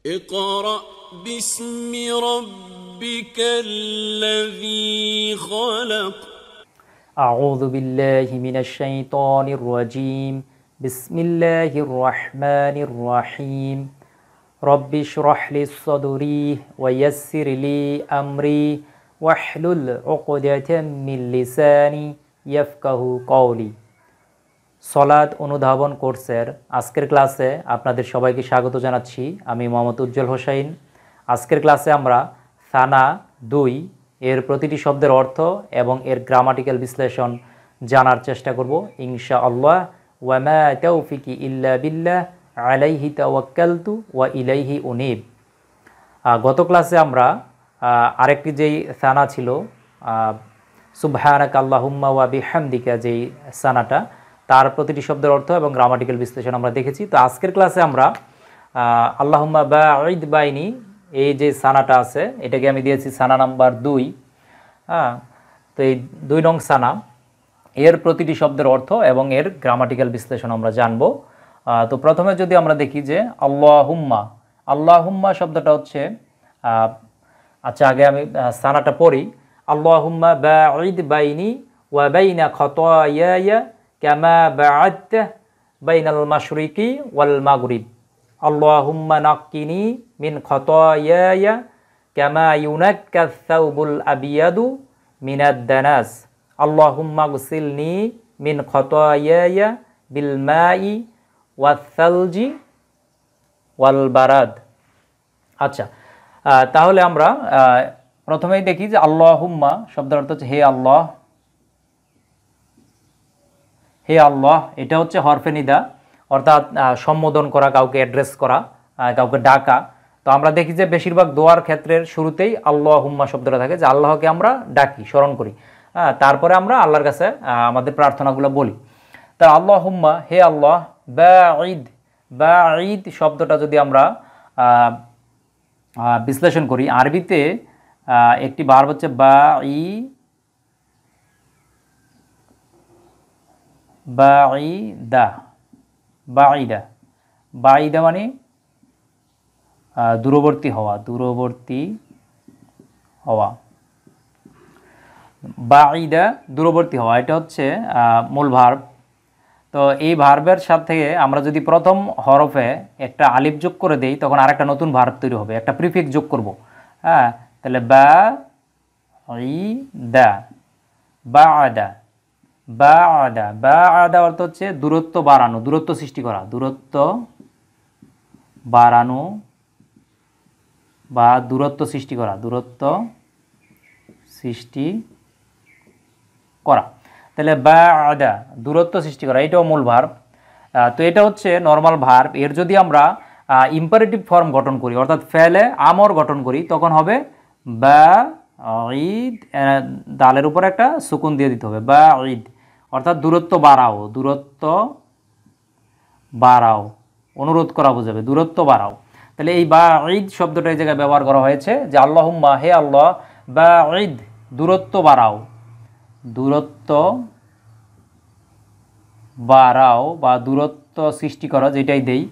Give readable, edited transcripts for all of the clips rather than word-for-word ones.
اقرأ باسم ربك الذي خلق أعوذ بالله من الشيطان الرجيم بسم الله الرحمن الرحيم رب اشرح لي صدري ويسر لي أمري واحلل عقدة من لساني يفقه قولي সলাত অনুধাবন কোর্সের আজকের ক্লাসে আপনাদের সবাইকে স্বাগত জানাচ্ছি। আমি মোহাম্মদ উজ্জ্বল হোসাইন। আজকের ক্লাসে আমরা সানা 2 এর প্রতিটি শব্দের অর্থ এবং এর গ্রামাটিক্যাল বিশ্লেষণ জানার চেষ্টা করব ইনশাআল্লাহ। ওয়া মা তাওফিকি ইল্লা বিল্লাহ আলাইহি তাওয়াক্কালতু ওয়া ইলাইহি উনীব। গত ক্লাসে আমরা আরেকটি যেই সানা ছিল সুবহানাকা আল্লাহুম্মা ওয়া বিহামদিকা, যেই সানাটা, তার প্রতিটি শব্দের অর্থ এবং গ্রামাটিক্যাল বিশ্লেষণ আমরা দেখেছি। তো আজকের ক্লাসে আমরা আল্লাহুম্মা বাঈদ বাইনি, এই যে সানাটা আছে, এটাকে আমি দিয়েছি সানা নাম্বার 2। তো এই 2 নং সানা, এর প্রতিটি শব্দের অর্থ এবং এর গ্রামাটিক্যাল বিশ্লেষণ আমরা জানব। তো প্রথমে যদি আমরা দেখি যে আল্লাহুম্মা, আল্লাহুম্মা শব্দটা হচ্ছে, আচ্ছা আগে আমি সানাটা পড়ি। আল্লাহুম্মা বাঈদ বাইনি ওয়া বাইনা খাতায়ায়া কামা বা'আদতা বাইনাল মাশরিকি ওয়াল মাগরিব। আল্লাহুম্মা নাক্কিনি মিন খাতায়ায়া কামা ইউনাক্কা আস-সাওবুল আবিয়াদু মিনাদ দানাস। আল্লাহুম্মা গসিলনি মিন খাতায়ায়া বিল মাই ওয়াস-সালজি ওয়াল বারাদ। আচ্ছা, তাহলে আমরা প্রথমেই দেখি যে আল্লাহুম্মা শব্দের অর্থ হচ্ছে হে আল্লাহ। হে আল্লাহ, এটা হচ্ছে হরফে নিদা, অর্থাৎ সম্বোধন করা, কাউকে অ্যাড্রেস করা, কাউকে ডাকা। তো আমরা দেখি যে বেশিরভাগ দোয়ার ক্ষেত্রের শুরুতেই আল্লাহুম্মা শব্দটা থাকে, যে আল্লাহকে আমরা ডাকি, স্মরণ করি, তারপরে আমরা আল্লাহর কাছে আমাদের প্রার্থনাগুলো বলি। তা আল্লাহুম্মা, হে আল্লাহ। বাঈদ, বাঈদ শব্দটা যদি আমরা বিশ্লেষণ করি, আরবিতে একটি ভার্ব হচ্ছে বাঈদা, বাঈদা, বাঈদা মানে দূরবর্তী হওয়া, দূরবর্তী হওয়া। বাঈদা দূরবর্তী হওয়া, এটা হচ্ছে মূল ভার্ব। তো এই ভার্বের সাথে আমরা যদি প্রথম হরফে একটা আলিফ যোগ করে দেই, তখন আরেকটা নতুন ভার্ব তৈরি হবে, একটা প্রিফিক্স যোগ করব। তাহলে বাঈদা, বাআদা, বাআদা, বাআদা অর্থ হচ্ছে দূরত্ব বাড়ানো, দূরত্ব সৃষ্টি করা, দূরত্ব বাড়ানো বা দূরত্ব সৃষ্টি করা, দূরত্ব সৃষ্টি করা। তাহলে বাআদা, দূরত্ব সৃষ্টি করা, এটাও মূল ভার্ব। তো এটা হচ্ছে নর্মাল ভার্ব। এর যদি আমরা ইম্পারেটিভ ফর্ম গঠন করি, অর্থাৎ ফেলে আমর গঠন করি, তখন হবে বাঈদ, দালের উপর একটা সুকুন দিয়ে দিতে হবে, বাঈদ, অর্থাৎ দূরত্ব বাড়াও, দূরত্ব বাড়াও, অনুরোধ করা বোঝাবে, দূরত্ব বাড়াও। তাহলে এই বাঈদ শব্দটা এই জায়গায় ব্যবহার করা হয়েছে, যে আল্লাহুম্মা, হে আল্লাহ, বাঈদ, দূরত্ব বাড়াও, দূরত্ব বাড়াও বা দূরত্ব সৃষ্টি করা, যেটাই দেই,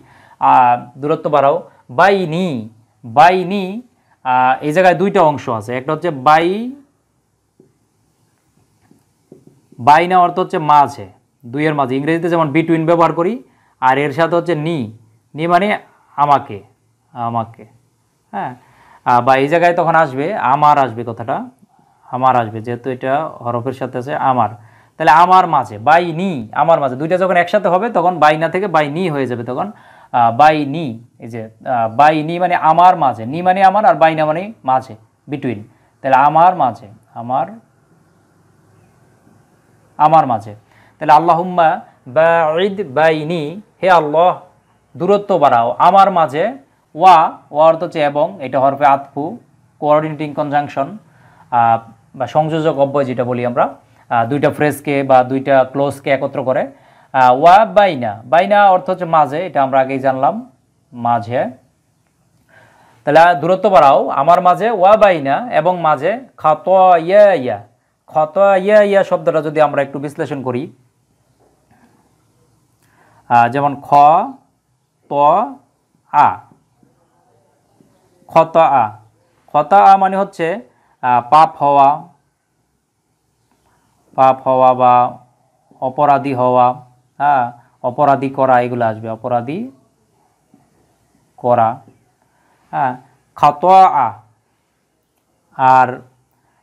দূরত্ব বাড়াও। বাইনি, বাইনি, এই জায়গায় 2টা অংশ আছে। একটা হচ্ছে বাইনা অর্থ হচ্ছে মাঝে, দুইয়ের মাঝে, ইংরেজিতে যেমন বিটুইন ব্যবহার করি, আর এর সাথে হচ্ছে নি, নি মানে আমাকে, আমাকে, বা এই জায়গায় তখন আসবে আমার, আসবে কথাটা আমার আসবে, যেহেতু এটা হরফের সাথে আছে আমার। তাহলে আমার মাঝে, বাইনি, আমার মাঝে, দুইটা যখন একসাথে হবে তখন বাইনা থেকে বাইনি হয়ে যাবে, তখন বাইনি। এই যে বাইনি মানে আমার মাঝে, নি মানে আমার, আর বাইনা মানে মাঝে, বিটুইন। তাহলে আমার মাঝে, আমার, আমার মাঝে। তাহলে আল্লাহুম্মা বাঈদ বাইনি, হে আল্লাহ, দূরত্ব বাড়াও আমার মাঝে। ওয়া, ওয়া অর্থ হচ্ছে এবং, এটা হরফে আতফু, কোঅর্ডিনেটিং কনজাংশন বা সংযোজক অব্যয় যেটা বলি আমরা, 2টা ফ্রেজকে বা 2টা ক্লোজকে একত্র করে। ওয়া বাইনা, বাইনা অর্থ হচ্ছে মাঝে, এটা আমরা আগেই জানলাম, মাঝে। তাহলে দূরত্ব বাড়াও আমার মাঝে, ওয়া বাইনা, এবং মাঝে, খাতায়ায়া, খাতায়ায়া শব্দটা যদি আমরা একটু বিশ্লেষণ করি, যেমন খ, ত, আ, খতা আ, খতা আ মানে হচ্ছে পাপ হওয়া, পাপ হওয়া বা অপরাধী হওয়া, হ্যাঁ, অপরাধী করা, এগুলো আসবে, অপরাধী করা, হ্যাঁ, খাতোয়া আ। আর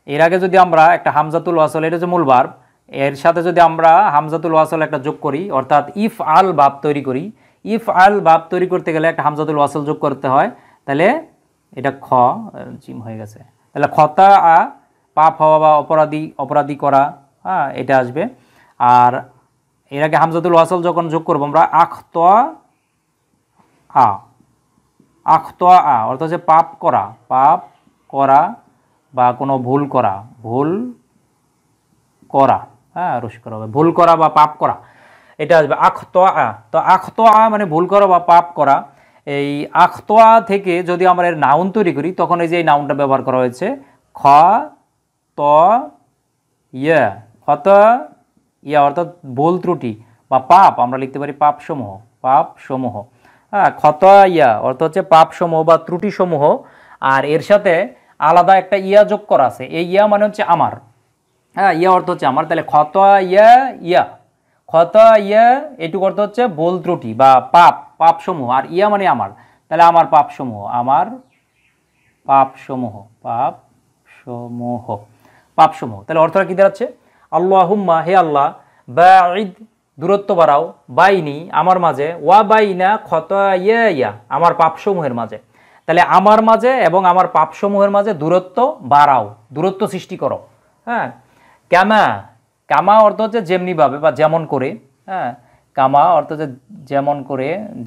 এর আগে যদি আমরা একটা হামজাতুল ওয়াসল, এটা হচ্ছে মূল ভার্ব, এর সাথে যদি আমরা হামজাতুল ওয়াসল একটা যোগ করি, অর্থাৎ ইফ আল ভাব তৈরি করি, ইফ আল ভাব তৈরি করতে গেলে একটা হামজাতুল ওয়াসল যোগ করতে হয়, তাহলে এটা খ জিম হয়ে গেছে, তাহলে খতা আ, পাপ হওয়া বা অপরাধী করা, হ্যাঁ, এটা আসবে। আর এর আগে হামজাতুল ওয়াসল যখন যোগ করবো আমরা আখতোয়া আ, আখতোয়া আ অর্থাৎ হচ্ছে পাপ করা বা কোনো ভুল করা, হ্যাঁ, রসি করা হবে, ভুল করা বা পাপ করা, এটা আসবে আখতোয়া আ। তো আখতোয়া মানে ভুল করা বা পাপ করা। এই আখতোয়া থেকে যদি আমরা এর নাউন তৈরি করি, তখন এই যে এই নাউনটা ব্যবহার করা হয়েছে, খ ত ইয়া, খত ইয়া অর্থাৎ ভুল ত্রুটি বা পাপ, আমরা লিখতে পারি পাপসমূহ, হ্যাঁ, খত ইয়া অর্থ হচ্ছে পাপসমূহ বা ত্রুটিসমূহ। আর এর সাথে আলাদা একটা ইয়া যোগ করা আছে, এই ইয়া মানে হচ্ছে আমার, হ্যাঁ, ইয়া অর্থ হচ্ছে আমার, তাহলে খত ইয়া, খত ইয়া এটুকু অর্থ হচ্ছে ভুল ত্রুটি বা পাপসমূহ, আর ইয়া মানে আমার, তাহলে আমার পাপসমূহ, তাহলে অর্থটা কি দাঁড়াচ্ছে, আল্লাহুম্মা হে আল্লাহ, বাঈদ দূরত্ব বাড়াও, বাইনি আমার মাঝে, ওয়া বাইনা খতায়া আমার পাপসমূহের মাঝে, তাহলে আমার মাঝে এবং আমার পাপসমূহের মাঝে দূরত্ব বাড়াও, দূরত্ব সৃষ্টি করো, হ্যাঁ। কামা অর্থ হচ্ছে যেমনিভাবে বা যেমন করে, হ্যাঁ, কামা অর্থ হচ্ছে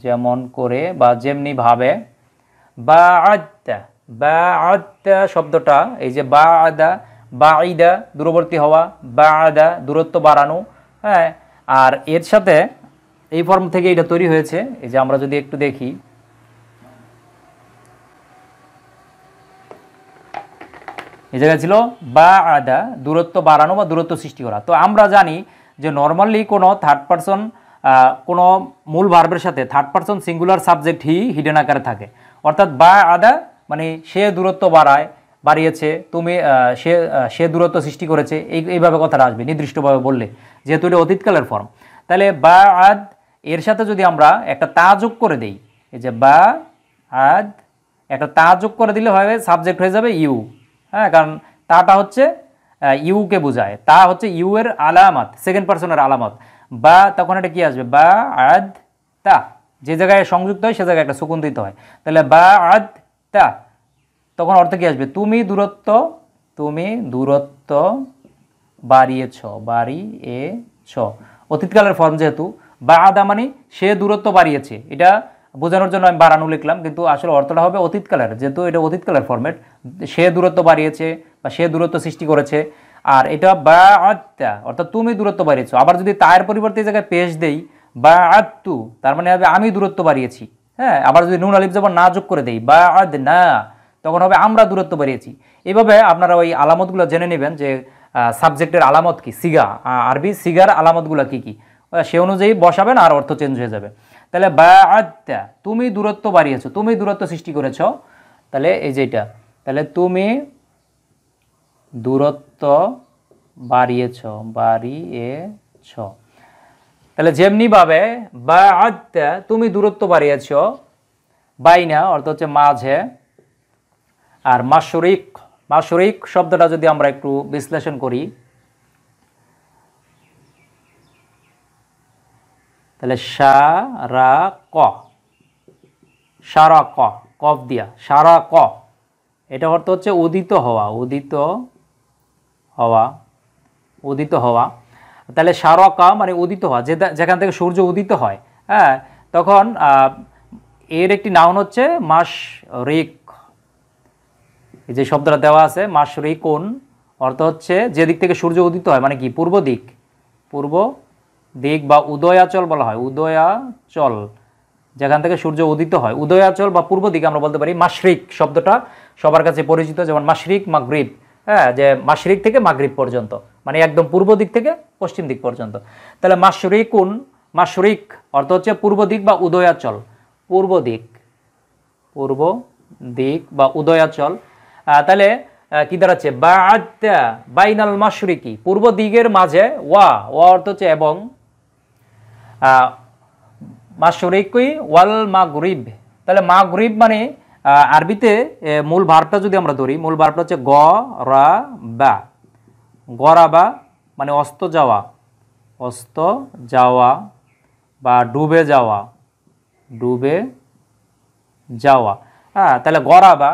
যেমন করে বা যেমনিভাবে। বাআদা শব্দটা, এই যে বাঈদা দূরবর্তী হওয়া, বাআদা দূরত্ব বাড়ানো, হ্যাঁ। আর এর সাথে এই ফর্ম থেকে এটা তৈরি হয়েছে, এই যে আমরা যদি একটু দেখি, এই জায়গায় ছিল বাআদা দূরত্ব বাড়ানো বা দূরত্ব সৃষ্টি করা। তো আমরা জানি যে নর্মালি কোনো থার্ড পারসন কোনো মূল ভার্বের সাথে third person singular subject hidden আকারে থাকে, অর্থাৎ বাআদা মানে সে দূরত্ব বাড়িয়েছে, তুমি সে দূরত্ব সৃষ্টি করেছে, এইভাবে কথাটা আসবে নির্দিষ্টভাবে বললে, যেহেতু এটা অতীতকালের ফর্ম। তাহলে বাআদ এর সাথে যদি আমরা একটা তা যোগ করে দেই, এই যে বাআদ একটা তা যোগ করে দিলে হবে সাবজেক্ট হয়ে যাবে ইউ, হ্যাঁ, কারণ তাটা হচ্ছে ইউকে বোঝায়, তা হচ্ছে ইউ এর আলামত, সেকেন্ড পারসনের আলামত, বা তখন এটা কি আসবে, বাআদ তা, যে জায়গায় সংযুক্ত হয় সে জায়গায় একটা সুকুন দিতে হয়, তাহলে বাআদ তা, তখন অর্থ কি আসবে, তুমি দূরত্ব বাড়িয়েছ, অতীতকালের ফর্ম যেহেতু, বাআদা মানে সে দূরত্ব বাড়িয়েছে, এটা বোঝানোর জন্য আমি বাড়ানো লিখলাম, কিন্তু আসলে অর্থটা হবে অতীতকালের, যেহেতু এটা অতীতকালের ফরম্যাট, সে দূরত্ব বাড়িয়েছে বা সে দূরত্ব সৃষ্টি করেছে। আর এটা বাআদতা অর্থাৎ তুমি দূরত্ব বাড়িয়েছো। আবার যদি তায়ের পরিবর্তে এই জায়গায় পেশ দেই বাআদতু, তার মানে হবে আমি দূরত্ব বাড়িয়েছি, হ্যাঁ। আবার যদি নুন আলিফ জবর না যোগ করে দেই বাআদনা, তখন হবে আমরা দূরত্ব বাড়িয়েছি। এইভাবে আপনারা ওই আলামতগুলো জেনে নেবেন যে সাবজেক্টের আলামত কি, সিগা, আরবি সিগার আলামতগুলো কি কি, সে অনুযায়ী বসাবেন আর অর্থ চেঞ্জ হয়ে যাবে। তাহলে বাআদতা তুমি দূরত্ব বাড়িয়েছো, তুমি দূরত্ব সৃষ্টি করেছো, তাহলে এই যেটা, তাহলে তুমি দূরত্ব বাড়িয়েছ, তাহলে যেমনিভাবে বাআদতা তুমি দূরত্ব বাড়িয়েছ, বাইনা অর্থ হচ্ছে মাঝে, আর মাশরিক শব্দটা যদি আমরা একটু বিশ্লেষণ করি, তাহলে কফ দিয়া শারাক, এটা অর্থ হচ্ছে উদিত হওয়া, তাহলে শারাকা মানে উদিত হওয়া, যেখান থেকে সূর্য উদিত হয়, হ্যাঁ, তখন এর একটি নাউন হচ্ছে মাশরিক, এই যে শব্দটা দেওয়া আছে মাশরিকুন, অর্থ হচ্ছে যে দিক থেকে সূর্য উদিত হয়, মানে কি পূর্ব দিক বা উদয়াচল বলা হয়, উদয়াচল যেখান থেকে সূর্য উদিত হয়, উদয়াচল বা পূর্ব দিকে আমরা বলতে পারি। মাশরিক শব্দটা সবার কাছে পরিচিত, যেমন মাশরিক মাগরিব, হ্যাঁ, যে মাশরিক থেকে মাগরিব পর্যন্ত, মানে একদম পূর্ব দিক থেকে পশ্চিম দিক পর্যন্ত। তাহলে মাশরিক অর্থ হচ্ছে পূর্ব দিক বা উদয়াচল, পূর্ব দিক বা উদয়াচল। তাহলে কি দাঁড়াচ্ছে? বা'আদতা বাইনাল মাশরিকি, পূর্ব দিকের মাঝে, ওয়া অর্থ হচ্ছে এবং, মাশরিকি ওয়াল মাগরিব। তাহলে মাগরিব মানে আরবিতে মূল ভার্বটা যদি আমরা ধরি, মূল ভার্বটা হচ্ছে গরাবা। গরাবা মানে অস্ত যাওয়া, অস্ত যাওয়া বা ডুবে যাওয়া, ডুবে যাওয়া। হ্যাঁ, তাহলে গরাবা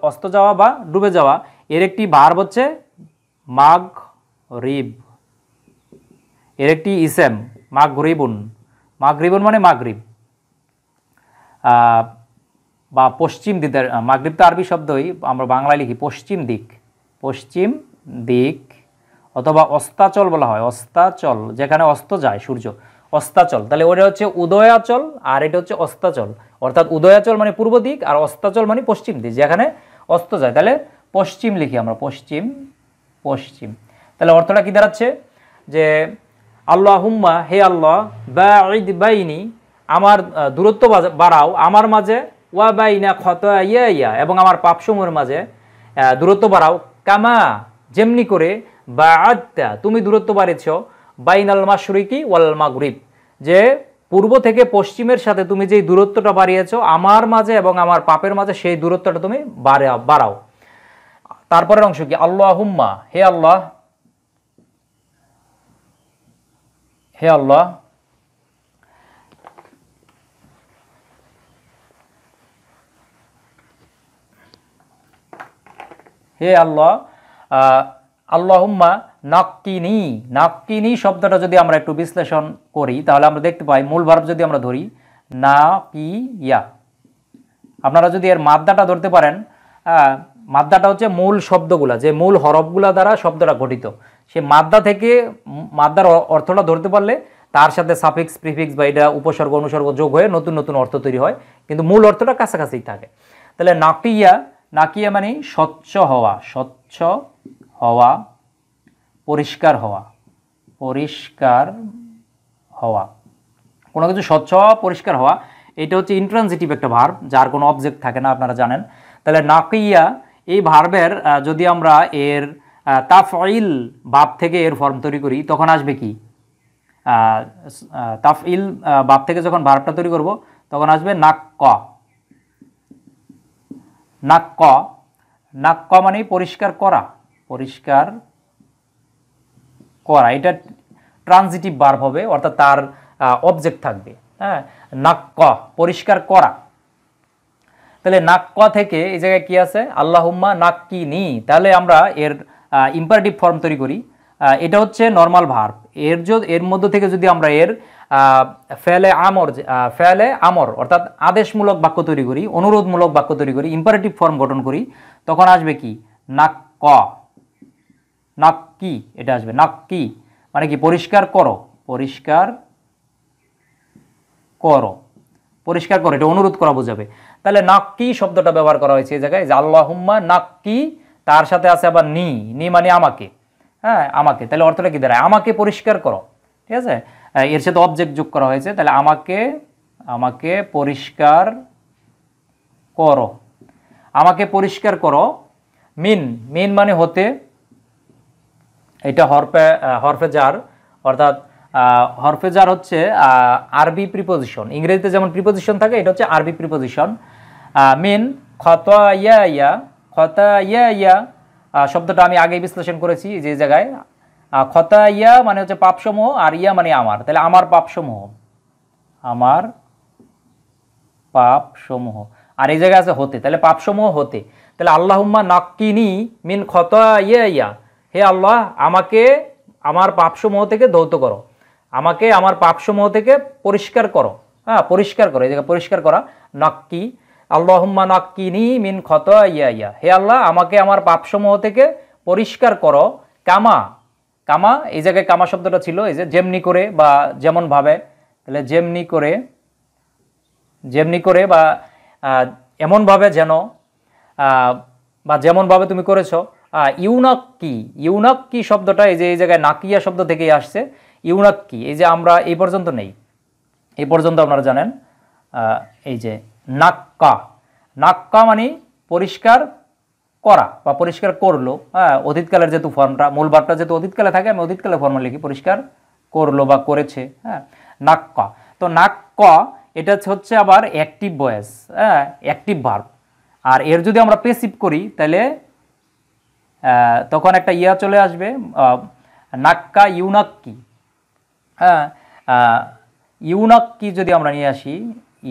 অস্ত যাওয়া বা ডুবে যাওয়া, এর একটি ভার্ব হচ্ছে মাগরিব, এর একটি ইসেম মাগরিবুন। মাগরিবুন মানে মাগরিব বা পশ্চিম দিক। মাগরিব তো আরবি শব্দই, আমরা বাংলায় লিখি পশ্চিম দিক, পশ্চিম দিক। অথবা অস্তাচল বলা হয়, অস্তাচল যেখানে অস্ত যায় সূর্য, অস্তাচল। তাহলে ওটা হচ্ছে উদয়াচল আর এটা হচ্ছে অস্তাচল। অর্থাৎ উদয়াচল মানে পূর্ব দিক আর অস্তাচল মানে পশ্চিম দিক, যেখানে অস্ত যায়। তাহলে পশ্চিম লিখি আমরা, পশ্চিম, পশ্চিম। তাহলে অর্থটা কি দাঁড়াচ্ছে? যে আল্লাহুম্মা, হে আল্লাহ, বাঈদ বাইনি, আমার দূরত্ব বাড়াও আমার মাঝে, ওয়া বাইনা খতায়ায়া, এবং আমার পাপসমূহের মাঝে দূরত্ব বাড়াও, কামা যেমনি করে, বা'আদতা তুমি দূরত্ব বাড়িয়েছ, বাইনাল মাশরিকি ওয়াল মাগরিব, যে পূর্ব থেকে পশ্চিমের সাথে তুমি যেই দূরত্বটা বাড়িয়েছো আমার মাঝে এবং আমার পাপের মাঝে, সেই দূরত্বটা তুমি বাড়াও। তারপরের অংশ কি? আল্লাহুম্মা, হে আল্লাহ, হে আল্লাহ, হে আল্লাহ, আল্লাহুম্মা নাক্কিনি। নাক্কিনি শব্দটা যদি আমরা একটু বিশ্লেষণ করি তাহলে আমরা দেখতে পাই, মূল ভার্ব যদি আমরা ধরি নাকিয়া, আপনারা যদি এর মাদ্দাটা ধরতে পারেন, মাদ্দাটা হচ্ছে মূল শব্দগুলা, যে মূল হরফগুলা দ্বারা শব্দটা গঠিত, সে মাদ্দা থেকে মাদ্দার অর্থটা ধরতে পারলে তার সাথে সাফিক্স, প্রিফিক্স বা এটা উপসর্গ অনুসর্গ যোগ হয়ে নতুন নতুন অর্থ তৈরি হয়, কিন্তু মূল অর্থটা কাছাকাছি থাকে। তাহলে নাকিয়া, নাকিয়া মানে স্বচ্ছ হওয়া, স্বচ্ছ হওয়া, পরিষ্কার হওয়া, পরিষ্কার হওয়া, কোনো কিছু স্বচ্ছ হওয়া, পরিষ্কার হওয়া। এটা হচ্ছে ইন্ট্রানজিটিভ একটা ভার্ব, যার কোনো অবজেক্ট থাকে না, আপনারা জানেন। তাহলে নাকিয়া এই ভার্বের যদি আমরা এর তাফঈল ভাব থেকে এর ফর্ম তৈরি করি তখন আসবে কি? তাফঈল ভাব থেকে যখন ভার্বটা তৈরি করব তখন আসবে নাক্কা। নাক্কা, নাক্কা মানে পরিষ্কার করা, পরিষ্কার করা। এটা ট্রানজিটিভ ভার্ব হবে, অর্থাৎ তার অবজেক্ট থাকবে। হ্যাঁ, নাক্কা পরিষ্কার করা। তাহলে নাক্কা থেকে এই জায়গায় কি আছে? আল্লাহুম্মা নাক্কিনি। তাহলে আমরা এর ইম্পারেটিভ ফর্ম তৈরি করি, এটা হচ্ছে নর্মাল ভার্ব। এর মধ্য থেকে যদি আমরা এর ফেলে আমর অর্থাৎ আদেশমূলক বাক্য তৈরি করি, অনুরোধমূলক বাক্য তৈরি করি, ইম্পারেটিভ ফর্ম গঠন করি, তখন আসবে কি? নাক্কা, নাক্কি, এটা আসবে। নাক্কি মানে কি? পরিষ্কার করো, পরিষ্কার করো, পরিষ্কার করো, এটা অনুরোধ করা বোঝাবে। তাহলে নাক্কি শব্দটা ব্যবহার করা হয়েছে এই জায়গায়, যে আল্লাহুম্মা নাক্কি, তার সাথে আছে আবার নি, নি মানে আমাকে। হ্যাঁ, আমাকে। তাহলে অর্থটা কি দাঁড়ায়? আমাকে পরিষ্কার করো, ঠিক আছে? এর সাথে অবজেক্ট যোগ করা হয়েছে। তাহলে আমাকে পরিষ্কার করো, আমাকে পরিষ্কার করো। মিন, মিন মানে হতে, এটা হরফে জার, অর্থাৎ হরফে জার হচ্ছে আরবি প্রিপোজিশন। ইংরেজিতে যেমন প্রিপোজিশন থাকে, এটা হচ্ছে আরবি প্রিপোজিশন। মিন খতায়া, খতায়া শব্দটা আমি আগেই বিশ্লেষণ করেছি যে জায়গায়। খতায়া মানে হচ্ছে পাপসমূহ, আর ইয়া মানে আমার। তাহলে আমার পাপসমূহ, আমার পাপসমূহ। আর এই জায়গায় আছে হতে, তাহলে পাপসমূহ হতে। তাহলে আল্লাহুম্মা নাক্কিনি মিন খতায়া, হে আল্লাহ, আমাকে আমার পাপসমূহ থেকে ধৌত করো, আমাকে আমার পাপসমূহ থেকে পরিষ্কার করো। হ্যাঁ, পরিষ্কার করো, এই জায়গায় পরিষ্কার করা, নাক্কি। আল্লাহুম্মা নাক্কিনি মিন খতায়া, হে আল্লাহ, আমাকে আমার পাপসমূহ থেকে পরিষ্কার করো। কামা, কামা এই জায়গায় কামা শব্দটা ছিল এই যে যেমনি করে বা যেমন ভাবে। তাহলে যেমনি করে, যেমনি করে বা এমনভাবে যেন, বা যেমনভাবে তুমি করেছো। ইউনাক্কি, ইউনাক্কি শব্দটা এই যে এই জায়গায় নাকিয়া শব্দ থেকেই আসছে। ইউনাক্কি, এই যে আমরা এই পর্যন্ত নেই, এই পর্যন্ত আপনারা জানেন, এই যে নাক্কা, নাক্কা মানে পরিষ্কার করা বা পরিষ্কার করলো। হ্যাঁ, অতীতকালের যেহেতু ফর্মটা, মূল ভার্বটা যেহেতু অতীতকালে থাকে, আমি অতীতকালে ফর্মে লিখি পরিষ্কার করলো বা করেছে। হ্যাঁ, নাক্কা। তো নাক্কা এটা হচ্ছে আবার অ্যাক্টিভ ভয়েস, হ্যাঁ, অ্যাক্টিভ ভার্ব। আর এর যদি আমরা পেসিভ করি তাহলে তখন একটা ইয়া চলে আসবে, নাক্কা ইউনাক্কি। হ্যাঁ, ইউনাক্কি যদি আমরা নিয়ে আসি,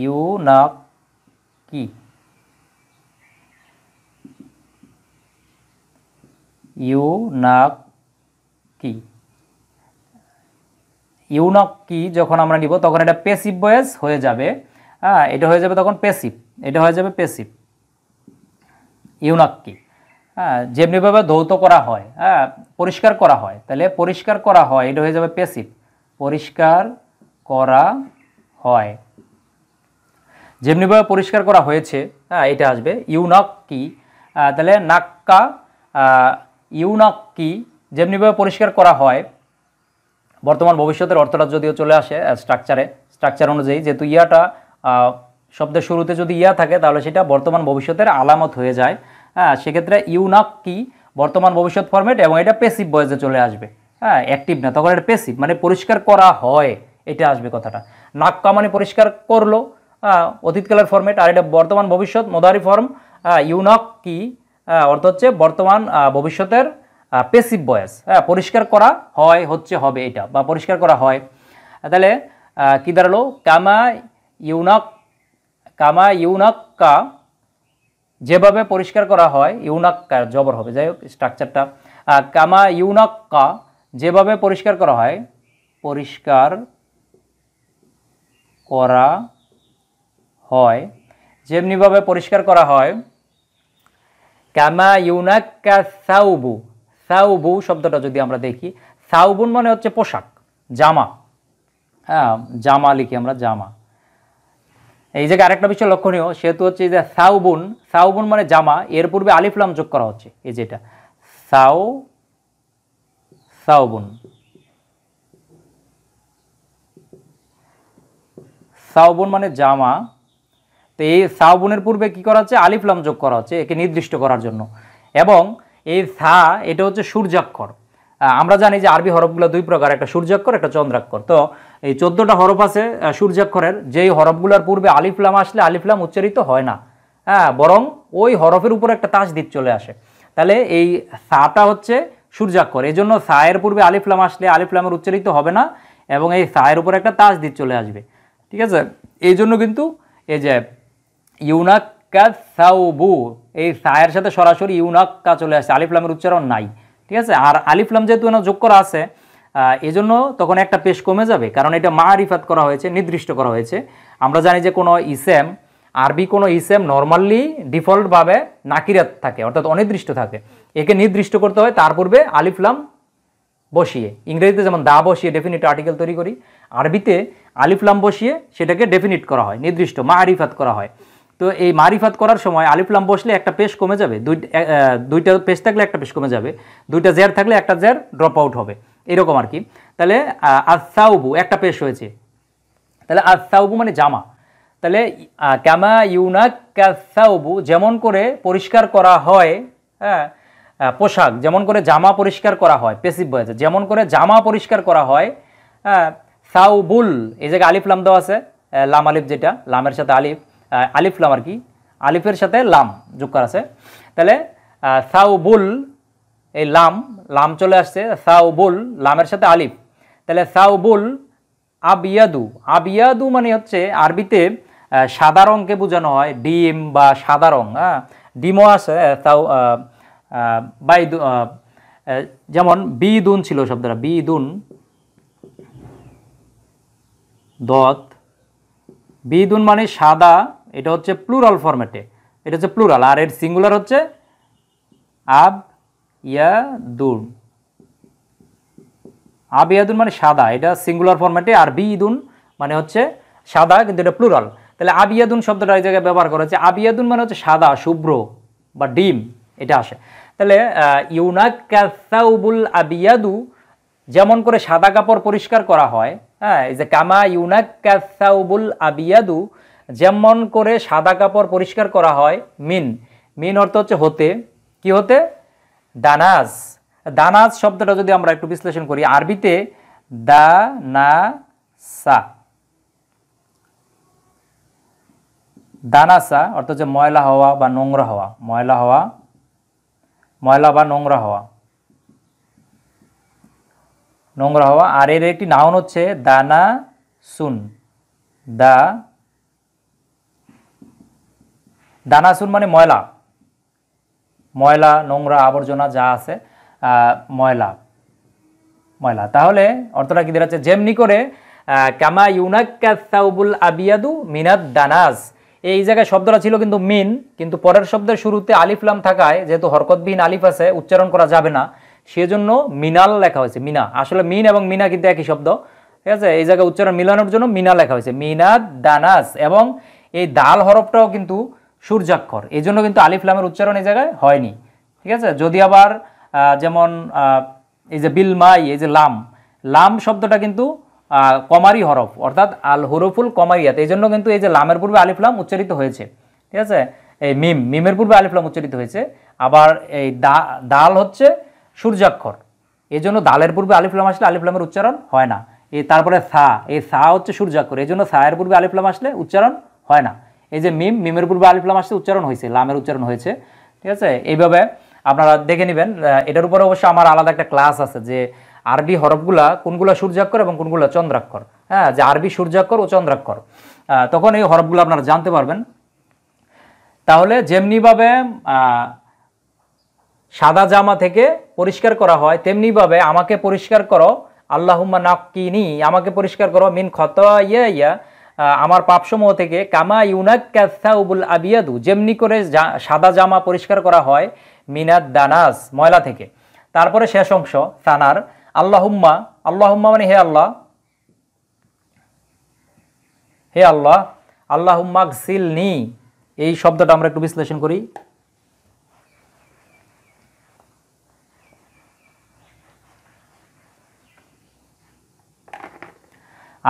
ইউনাক্কি, ইউনাক্কি, ইউনাক্কি যখন আমরা নিব তখন এটা প্যাসিভ ভয়েস হয়ে যাবে। হ্যাঁ, এটা হয়ে যাবে তখন প্যাসিভ, এটা হয়ে যাবে প্যাসিভ, ইউনাক্কি। হ্যাঁ, যেমনিভাবে ধৌত করা হয়, হ্যাঁ, পরিষ্কার করা হয়, তাহলে পরিষ্কার করা হয় এটা হয়ে যাবে প্যাসিভ, পরিষ্কার করা হয়। যেমনিভাবে পরিষ্কার করা হয়েছে, হ্যাঁ, এটা আসবে ইউনাক্কি। তাহলে নাক্কা ইউনাক্কি, যেমনিভাবে পরিষ্কার করা হয়। বর্তমান ভবিষ্যতের অর্থটা যদিও চলে আসে স্ট্রাকচার অনুযায়ী, যেহেতু ইয়াটা শব্দের শুরুতে যদি ইয়া থাকে তাহলে সেটা বর্তমান ভবিষ্যতের আলামত হয়ে যায়। হ্যাঁ, সেক্ষেত্রে ইউনাক্কি বর্তমান ভবিষ্যৎ ফরম্যাট এবং এটা প্যাসিভ ভয়েসে চলে আসবে। হ্যাঁ, অ্যাক্টিভ না, তখন এটা প্যাসিভ মানে পরিষ্কার করা হয়, এটা আসবে কথাটা। নাক্কা মানে পরিষ্কার করলো, অতীতকালের ফরম্যাট, আর এটা বর্তমান ভবিষ্যৎ মুদারি ফর্ম। ইউনাক্কি অর্থ হচ্ছে বর্তমান ভবিষ্যতের প্যাসিভ ভয়েস। হ্যাঁ, পরিষ্কার করা হয় হচ্ছে হবে এটা, বা পরিষ্কার করা হয়। তাহলে কি দাঁড়ালো, কামা ইউনাক্কা, যেভাবে পরিষ্কার করা হয়, ইউনাক্কা জবর হবে, যাই হোক স্ট্রাকচারটা, কামা ইউনাক্কা, যেভাবে পরিষ্কার করা হয়, পরিষ্কার করা হয়, যেমনিভাবে পরিষ্কার করা হয়। কামা ইউনাক্কা সাউবু, সাউবু শব্দটা যদি আমরা দেখি, সাউবুন মানে হচ্ছে পোশাক, জামা। হ্যাঁ, জামা লিখি আমরা, জামা। এই জায়গায় আরেকটা বিষয় লক্ষণীয়, সেহেতু হচ্ছে যে সাউবুন, সাউবুন মানে জামা, এর পূর্বে আলিফ লাম যোগ করা হচ্ছে, এই যেটা সাউবুন, সাউবুন মানে জামা। তো এই সাউবুনের পূর্বে কি করা হচ্ছে, আলিফ লাম যোগ করা হচ্ছে একে নির্দিষ্ট করার জন্য। এবং এই সা এটা হচ্ছে সূর্যাক্ষর। আমরা জানি যে আরবি হরফগুলো দুই প্রকার, একটা সূর্যাক্ষর, একটা চন্দ্রাক্ষর। তো এই 14টা হরফ আছে সূর্যাক্ষরের, যেই হরফগুলোর পূর্বে আলিফ লাম আসলে আলিফ লাম উচ্চারিত হয় না, হ্যাঁ, বরং ওই হরফের উপর একটা তাসদিদ চলে আসে। তাহলে এই সাটা হচ্ছে সূর্যাক্ষর, এই জন্য সায়ের পূর্বে আলিফ লাম আসলে আলিফ লামের উচ্চারিত হবে না, এবং এই সায়ের উপর একটা তাসদিদ চলে আসবে। ঠিক আছে, এই জন্য কিন্তু এই যে ইউনাক্কা সাউবু, এই সায়ের সাথে সরাসরি ইউনাক্কা চলে আসে, আলিফ লামের উচ্চারণ নাই। ঠিক আছে, আর আলিফ লাম যেহেতু যোগ করা আছে, এই জন্য তখন একটা পেশ কমে যাবে, কারণ এটা মারিফাত করা হয়েছে, নির্দিষ্ট করা হয়েছে। আমরা জানি যে কোনো ইসেম, আরবি কোনো ইসেম নর্মালি ডিফল্টভাবে নাকিরাত থাকে, অর্থাৎ অনির্দিষ্ট থাকে, একে নির্দিষ্ট করতে হয় তার পূর্বে আলিফ লাম বসিয়ে। ইংরেজিতে যেমন দা বসিয়ে ডেফিনিট আর্টিকেল তৈরি করি, আরবিতে আলিফ লাম বসিয়ে সেটাকে ডেফিনিট করা হয়, নির্দিষ্ট মারিফাত করা হয়। তো এই মারিফাত করার সময় আলিফ লাম বসলে একটা পেশ কমে যাবে, দুইটা পেশ থাকলে একটা পেশ কমে যাবে, দুইটা জের থাকলে একটা জের ড্রপ আউট হবে, এরকম আর কি। তাহলে আসাউবু একটা পেশ হয়েছে, তাহলে আসাউবু মানে জামা। তাহলে কামা ইউনাক্কা সাউবু, যেমন করে পরিষ্কার করা হয়, হ্যাঁ, পোশাক, যেমন করে জামা পরিষ্কার করা হয়, প্যাসিভ ভয়েসে, যেমন করে জামা পরিষ্কার করা হয়। হ্যাঁ, সাউবুল, এই জায়গায় আলিফ লাম দেওয়া আছে, লাম আলিফ, যেটা লামের সাথে আলিফ, আলিফ লাম আর কি, আলিফের সাথে লাম যোগ করা আছে। তাহলে সাউবুল, এই লাম চলে আসছে, সাউবুল লামের সাথে আলিফ, তাহলে সাউবুল আবিয়াদু, আবিয়াদু মানে হচ্ছে আরবিতে সাদা রঙকে বোঝানো হয়, ডিম বা সাদা রং। হ্যাঁ, ডিমও আছে, বাইদু, যেমন বিদুন ছিল শব্দটা, বিদুন দত, বিদুন মানে সাদা, এটা হচ্ছে প্লুরাল ফরম্যাটে, এটা হচ্ছে প্লুরাল, আর এর সিঙ্গুলার হচ্ছে আব ইয়াদুন, আবিয়াদুন মানে সাদা, এটা সিঙ্গুলার ফরম্যাটে, আর বিদুন মানে হচ্ছে সাদা কিন্তু এটা প্লুরাল। তাহলে আবিয়াদুন শব্দটা এই জায়গায় ব্যবহার করা হচ্ছে, আবিয়াদুন মানে হচ্ছে সাদা, শুভ্র বা ডিম, এটা আসে। তাহলে ইউনাক্কা সাউবুল আবিয়াদু, যেমন করে সাদা কাপড় পরিষ্কার করা হয়। হ্যাঁ, এই যে কামা ইউনাক্কা সাউবুল আবিয়াদু, যেমন করে সাদা কাপড় পরিষ্কার করা হয় মিন, মিন অর্থ হচ্ছে হতে, কি হতে? দানাজ। দানাজ শব্দটা যদি আমরা একটু বিশ্লেষণ করি, আরবিতে দানাসা, দানাসা অর্থ হচ্ছে ময়লা হওয়া বা নোংরা হওয়া, ময়লা হওয়া, ময়লা বা নোংরা হওয়া, নোংরা হওয়া। আর এর একটি নাউন হচ্ছে দানা সুন, দানাসুন মানে ময়লা, ময়লা নোংরা আবর্জনা যা আছে ময়লা, ময়লা। তাহলে অর্থটা কি দাঁড়াচ্ছে? যেমনি করে কামা ইউনাক্কা সাউবুল আবিয়াদু মিনাদ দানাস, এই জায়গায় শব্দটা ছিল কিন্তু মিন, কিন্তু পরের শব্দের শুরুতে আলিফ লাম থাকায় যেহেতু হরকতবিহীন আলিফ আছে উচ্চারণ করা যাবে না, সেজন্য মিনাল লেখা হয়েছে, মিনা। আসলে মিন এবং মিনা কিন্তু একই শব্দ, ঠিক আছে? এই জায়গায় উচ্চারণ মিলানোর জন্য মিনা লেখা হয়েছে, মিনাদ দানাস। এবং এই দাল হরফটাও কিন্তু সূর্যাক্ষর, এই জন্য কিন্তু আলিফ লামের উচ্চারণ এই জায়গায় হয়নি, ঠিক আছে? যদি আবার যেমন এই যে বিল মাই, এই যে লাম, লাম শব্দটা কিন্তু কমারি হরফ, অর্থাৎ আল হুরুফুল কমারিয়াত, এই জন্য কিন্তু এই যে লামের পূর্বে আলিফ লাম উচ্চারিত হয়েছে, ঠিক আছে? এই মিম, মিমের পূর্বে আলিফ লাম উচ্চারিত হয়েছে। আবার এই দাল হচ্ছে সূর্যাক্ষর, এই জন্য দালের পূর্বে আলিফ লাম আসলে আলিফ লামের উচ্চারণ হয় না। তারপরে সা, এই সা হচ্ছে সূর্যাক্ষর, এই জন্য সায়ের পূর্বে আলিফ লাম আসলে উচ্চারণ হয় না। এই যে মিম, মিমের পূর্বে আলিফ লাম আসলে উচ্চারণ হয়েছে, লামের উচ্চারণ হয়েছে, ঠিক আছে? এইভাবে আপনারা দেখে নেবেন। এটার উপরে অবশ্য আমার আলাদা একটা ক্লাস আছে যে আরবি হরফগুলা কোনগুলা সূর্যাক্ষর এবং কোনগুলা চন্দ্রাক্ষর, হ্যাঁ, যে আরবি সূর্যাক্ষর ও চন্দ্রাক্ষর, তখন এই হরফগুলো আপনারা জানতে পারবেন। তাহলে যেমনিভাবে সাদা জামা থেকে পরিষ্কার করা হয়, তেমনিভাবে আমাকে পরিষ্কার করো, আল্লাহুম্মা নাক্কিনি, আমাকে পরিষ্কার করো, মিন খতায়া, আমার পাপসমূহ থেকে, কামা ইউনাক্কা সাউবুল আবিয়াদু, যেমনি করে সাদা জামা পরিষ্কার করা হয়, মিনাদ দানাস, ময়লা থেকে। তারপরে শেষ অংশ সানার, আল্লাহুম্মা, আল্লাহুম্মা মানে হে আল্লাহ, হে আল্লাহ, আল্লাহুম্মা গসিলনি, এই শব্দটা আমরা একটু বিশ্লেষণ করি।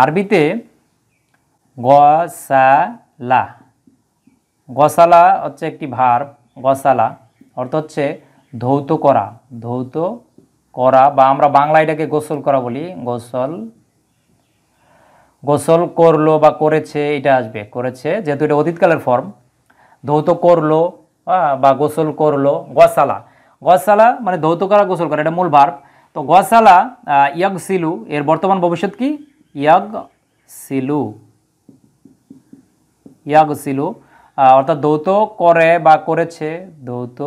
আরবিতে গসালা, গসালা হচ্ছে একটি ভার্ব, গসালা অর্থ হচ্ছে ধৌত করা, ধৌত করা, বা আমরা বাংলা এটাকে গোসল করা বলি, গোসল, গোসল করলো বা করেছে, এটা আসবে করেছে, যেহেতু এটা অতীতকালের ফর্ম, ধৌত করলো বা গোসল করলো, গসালা, গসালা মানে ধৌত করা, গোসল করা, এটা মূল ভার্ব। তো গসালা ইয়াগসিলু, এর বর্তমান ভবিষ্যৎ কি? ইয়াগসিলু, ইয়াগসিলু অর্থাৎ ধৌত করে বা করেছে, ধৌত,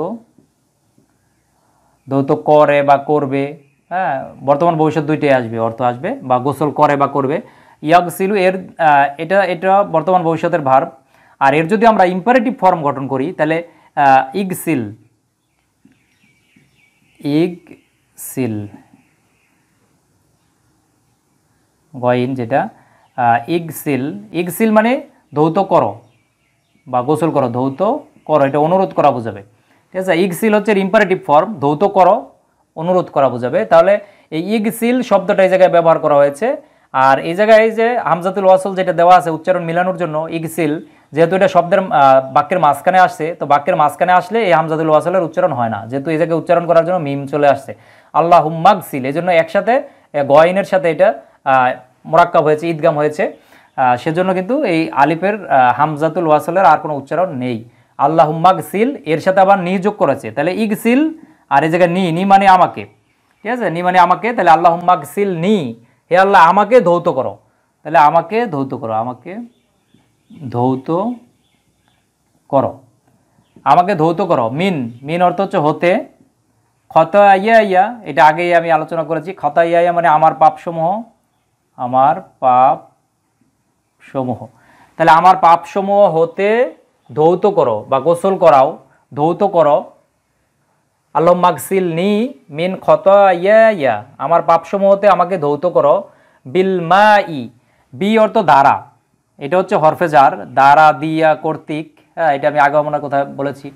ধৌত করে বা করবে, হ্যাঁ, বর্তমান ভবিষ্যৎ দুইটাই আসবে, অর্থ আসবে, বা গোসল করে বা করবে। ইয়াগসিলু এর এটা বর্তমান ভবিষ্যতের ভার্ব। আর এর যদি আমরা ইম্পারেটিভ ফর্ম গঠন করি তাহলে ইগসিল, ইগসিল গইন, যেটা ইগসিল, ইগসিল মানে ধৌত করো বা গোসল করো, ধৌত করো, এটা অনুরোধ করা বোঝাবে, ঠিক আছে? ইগসিল হচ্ছে ইম্পারেটিভ ফর্ম, ধৌত করো, অনুরোধ করা বোঝাবে। তাহলে এই ইগসিল শব্দটা এই জায়গায় ব্যবহার করা হয়েছে। আর এই জায়গায় যে হামজাতুল ওয়াসল যেটা দেওয়া আছে উচ্চারণ মিলানোর জন্য, ইগসিল, যেহেতু এটা শব্দের বাক্যের মাঝখানে আসছে, তো বাক্যের মাঝখানে আসলে এই হামজাতুল ওয়াসলের উচ্চারণ হয় না, যেহেতু এই জায়গায় উচ্চারণ করার জন্য মিম চলে আসছে, আল্লাহুম্মা গসিল, এই জন্য একসাথে গয়নের সাথে এটা মোরাক্কাব হয়েছে, ঈদগাম হয়েছে, সেজন্য কিন্তু এই আলিফের হামজাতুল ওয়াসলের আর কোনো উচ্চারণ নেই। আল্লাহুম্মা গসিল, এর সাথে আবার নি যোগ করেছে, তাহলে ইগসিল, আর এই জায়গায় নি মানে আমাকে, ঠিক আছে? নি মানে আমাকে, তাহলে আল্লাহুম্মা গসিল নি, হে আল্লাহ আমাকে ধৌত করো, তাহলে আমাকে ধৌত করো, আমাকে ধৌত করো, আমাকে ধৌত করো। মিন, মিন অর্থ হচ্ছে হতে, খতাইয়া, এটা আগেই আমি আলোচনা করেছি, খতাইয়া মানে আমার পাপসমূহ, আমার পাপ সমূহ, তাহলে আমার পাপসমূহ হতে ধৌত করো বা গোসল করাও, ধৌত করো। আল্লাহুম্মা গসিলনি মিন খতাইয়া, আমার পাপসমূহ হতে আমাকে ধৌত করো, বিল মাই, বি অর্থ দ্বারা, এটা হচ্ছে হরফে জার, দ্বারা, দিয়া, কর্তৃক, হ্যাঁ, এটা আমি আগে মনে কথা বলেছি।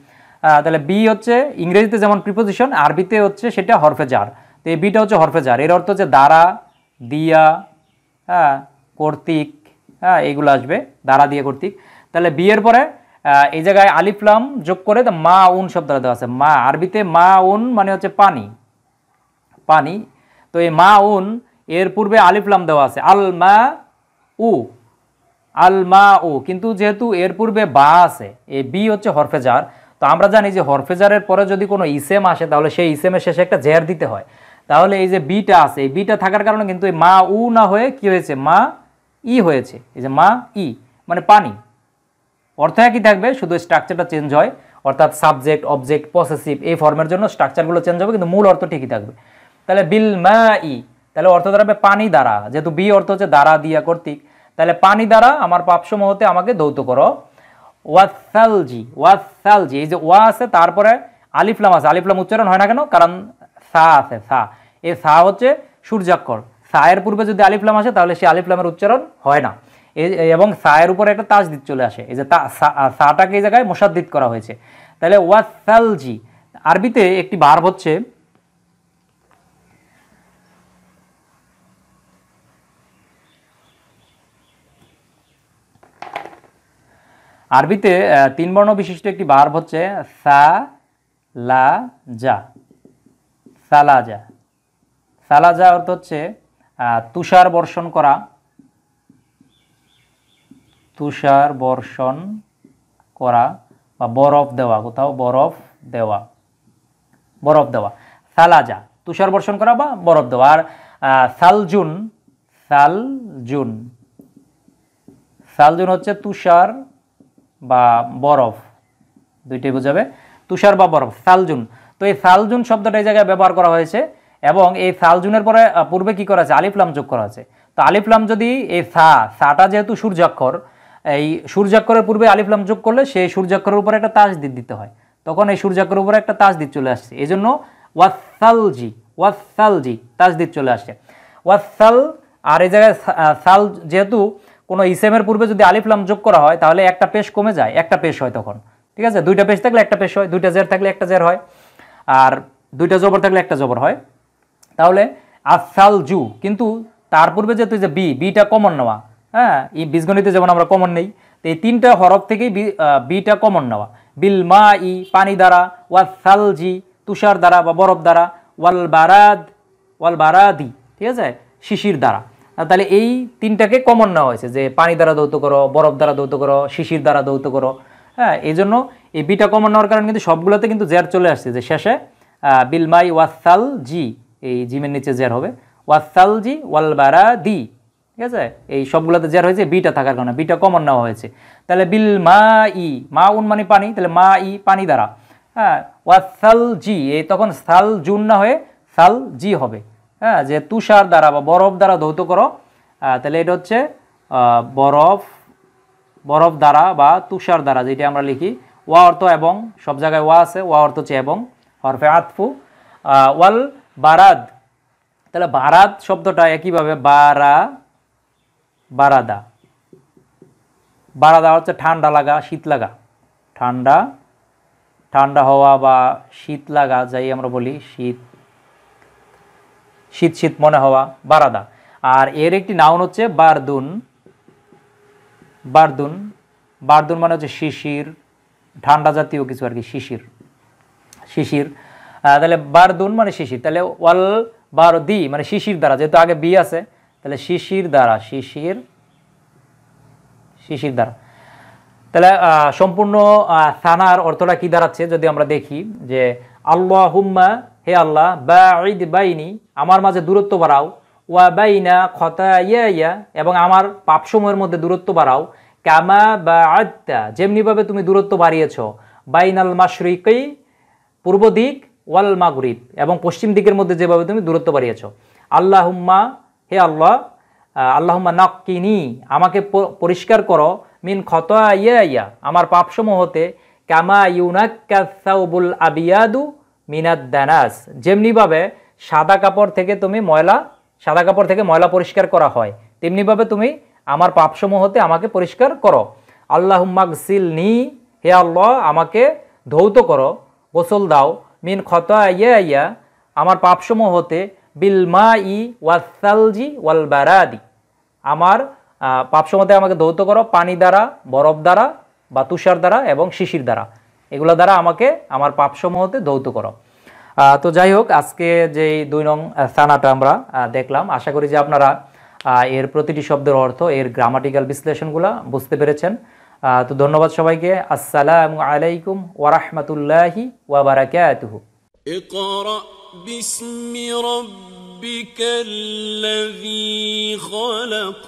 তাহলে বি হচ্ছে ইংরেজিতে যেমন প্রিপোজিশন, আরবিতে হচ্ছে সেটা হরফে জার, তো এই বিটা হচ্ছে হরফে জার, এর অর্থ হচ্ছে দ্বারা, দিয়া, হ্যাঁ, কর্তৃক, হ্যাঁ, এইগুলো আসবে, দ্বারা, দিয়ে, কর্তৃক। তাহলে বি এর পরে এই জায়গায় আলিফ লাম যোগ করে মা উন শব্দটা দেওয়া আছে। মা আরবিতে মা উন মানে হচ্ছে পানি, পানি। তো এই মা উন এর পূর্বে আলিফ লাম দেওয়া আছে আল মা উ, আল মা উ, কিন্তু যেহেতু এর পূর্বে বা আছে, এই বি হচ্ছে হরফেজার, তো আমরা জানি যে হরফেজারের পরে যদি কোনো ইসেম আসে তাহলে সেই ইসেমের শেষে একটা জের দিতে হয়। তাহলে এই যে বিটা আছে, এই বিটা থাকার কারণে কিন্তু এই মা উ না হয়ে কি হয়েছে, মা ই হয়েছে। এই যে মা ই মানে পানি, অর্থ একই থাকবে, শুধু স্ট্রাকচারটা চেঞ্জ হয়, অর্থাৎ সাবজেক্ট অবজেক্ট পসেসিভ এই ফর্মের জন্য স্ট্রাকচারগুলো চেঞ্জ হবে, কিন্তু মূল অর্থ ঠিকই থাকবে। তাহলে বিল মা ই, তাহলে অর্থ দাঁড়াবে পানি দ্বারা, যেহেতু বি অর্থ হচ্ছে দ্বারা দিয়া কর্তৃক, তাহলে পানি দ্বারা আমার পাপসমূহ হতে আমাকে ধৌত করো। ওয়াসালজি, ওয়াসালজি, এই যে ওয়া আছে তারপরে আলিফ লাম আছে, আলিফ লাম উচ্চারণ হয় না কেন, কারণ সা আছে, সা, এই সা হচ্ছে সূর্যাক্ষর, সা এর পূর্বে যদি আলিফ লাম আসে তাহলে সেই আলিফ লামের উচ্চারণ হয় না, এবং সা এর উপরে একটা তাসদিদ চলে আসে, এই যে সাটাকে এই জায়গায় মুসাদ্দিদ করা হয়েছে। তাহলে ওয়াসালজি আরবিতে একটি ভার্ব হচ্ছে, আরবিতে 3 বর্ণ বিশিষ্ট একটি ভার্ব হচ্ছে সালাজা, সালাজা, সালাজা অর্থ হচ্ছে তুষার বর্ষণ করা, তুষার বর্ষণ করা বা বরফ দেওয়া, কোথাও বরফ দেওয়া, বরফ দেওয়া, সালাজা তুষার বর্ষণ করা বা বরফ দেওয়া। আর সালজুন, সালজুন, সালজুন হচ্ছে তুষার বা বরফ, দুইটাই বোঝাবে, তুষার বা বরফ, সালজুন। তো এই সালজুন শব্দটা এই জায়গায় ব্যবহার করা হয়েছে, এবং এই সালজুনের পরে পূর্বে কি করা আছে, আলিফ লাম যোগ করা আছে। তো আলিফ লাম যদি এই সাটা যেহেতু সূর্যাক্ষর, এই সূর্যাক্ষরের পূর্বে আলিফ লাম যোগ করলে সেই সূর্যাক্ষরের উপরে একটা তাসদিদ দিতে হয়, তখন এই সূর্যাক্ষরের উপরে একটা তাসদিদ চলে আসছে, এই জন্য ওয়াসালজি, ওয়াসালজি তাসদিদ চলে আসছে, ওয়াসাল। আর এই জায়গায় সাল যেহেতু কোনো ইসেমের পূর্বে যদি আলিফ লাম যোগ করা হয় তাহলে একটা পেশ কমে যায়, একটা পেশ হয় তখন, ঠিক আছে, দুইটা পেশ থাকলে একটা পেশ হয়, দুইটা জের থাকলে একটা জের হয়, আর দুইটা জবর থাকলে একটা জবর হয়। তাহলে আসালজু, কিন্তু তার পূর্বে যেহেতু যে বিটা কমন নেওয়া, হ্যাঁ, এই বীজগণিতে যেমন আমরা কমন নেই, তো এই তিনটা হরফ থেকেই বিটা কমন নেওয়া। বিল মা ই পানি দ্বারা, ওয়াসালজি তুষার দ্বারা বা বরফ দ্বারা, ওয়াল বারাদ, ওয়াল বারাদি, ঠিক আছে, শিশির দ্বারা। তাহলে এই তিনটাকে কমন নেওয়া হয়েছে, যে পানি দ্বারা দৌত করো, বরফ দ্বারা দৌত করো, শিশির দ্বারা দৌত করো, হ্যাঁ, এই জন্য এই বিটা কমন নেওয়ার কারণে কিন্তু সবগুলোতে কিন্তু জের চলে আসছে, যে শেষে বিল মাই ওয়াসাল জি, এই জিমের নিচে জের হবে, ওয়াসাল জি ওয়াল বারাদি, ঠিক আছে, এই সবগুলোতে জের হয়েছে বিটা থাকার কারণে, বিটা কমন নেওয়া হয়েছে। তাহলে বিল মা ই, মা উন মানে পানি, তাহলে মা ই পানি দ্বারা, হ্যাঁ, ওয়াসাল জি, এই তখন সাল জুন না হয়ে সাল জি হবে, হ্যাঁ, যে তুষার দ্বারা বা বরফ দ্বারা ধৌত করো, তাহলে এটা হচ্ছে বরফ, বরফ দ্বারা বা তুষার দ্বারা, যেটা আমরা লিখি ওয়া অর্থ এবং, সব জায়গায় ওয়া আছে, ওয়া অর্থ হচ্ছে এবং, হরফে আতফু। ওয়াল বারাদ, তাহলে বারাদ শব্দটা একইভাবে বারা, বারাদা, বারাদা হচ্ছে ঠান্ডা লাগা, শীত লাগা, ঠান্ডা, ঠান্ডা হওয়া বা শীত লাগা, যাই আমরা বলি শীত, শীত শীত মনে হওয়া, বারাদা। আর এর একটি নাউন হচ্ছে বারদুন, বারদুন, বারদুন মানে হচ্ছে শিশির, ঠান্ডা জাতীয় কিছু আর কি, শিশির, শিশির। তাহলে বারদুন মানে শিশির, তাহলে ওয়াল বারদি মানে শিশির দ্বারা, যেহেতু আগে বি আছে তাহলে শিশির দ্বারা, শিশির, শিশির দ্বারা। তাহলে সম্পূর্ণ সানার অর্থটা কি দাঁড়াচ্ছে যদি আমরা দেখি, যে আল্লাহুম্মা, হে আল্লাহ, বাঈদ বাইনি আমার মাঝে দূরত্ব বাড়াও, ওয়া বাইনা খতায়ায়া এবং আমার পাপসমূহের মধ্যে দূরত্ব বাড়াও, কামা বাআদতা যেমনিভাবে তুমি দূরত্ব বাড়িয়েছো, বাইনাল মাশরিকি পূর্ব দিক, ওয়াল মাগরিব এবং পশ্চিম দিকের মধ্যে যেভাবে তুমি দূরত্ব বাড়িয়েছো। আল্লাহুম্মা, হে আল্লাহ, আল্লাহুম্মা নাক্কিনি আমাকে পরিষ্কার করো, মিন খতায়ায়া আমার পাপসমূহ হতে, কামা ইউনাক্কা সাউবুল আবিয়াদু মিনাদ দানাস যেমনিভাবে সাদা কাপড় থেকে তুমি ময়লা, সাদা কাপড় থেকে ময়লা পরিষ্কার করা হয়, তেমনিভাবে তুমি আমার পাপসমূহ হতে আমাকে পরিষ্কার করো। আল্লাহুম্মা গসিলনি, হে আল্লাহ আমাকে ধৌত করো, গোসল দাও, মিন খতায়ায়া আমার পাপসমূহ হতে, বিল মাই ওয়াসালজি ওয়াল বারাদি আমার পাপসমূহ হতে আমাকে ধৌত করো পানি দ্বারা, বরফ দ্বারা বা তুষার দ্বারা এবং শিশির দ্বারা, এগুলো দ্বারা আমাকে আমার পাপসমূহতে ধৌত করো। তো যাই হোক, আজকে যে 2 নং সানাটা আমরা দেখলাম, আশা করি যে আপনারা এর প্রতিটি শব্দের অর্থ, এর গ্রামাটিক্যাল বিশ্লেষণগুলো বুঝতে পেরেছেন। তো ধন্যবাদ সবাইকে। আসসালামু আলাইকুম ওয়া রাহমাতুল্লাহি ওয়া বারাকাতুহু। ইকরা বিসমি রাব্বিকাল্লাযী খালাক।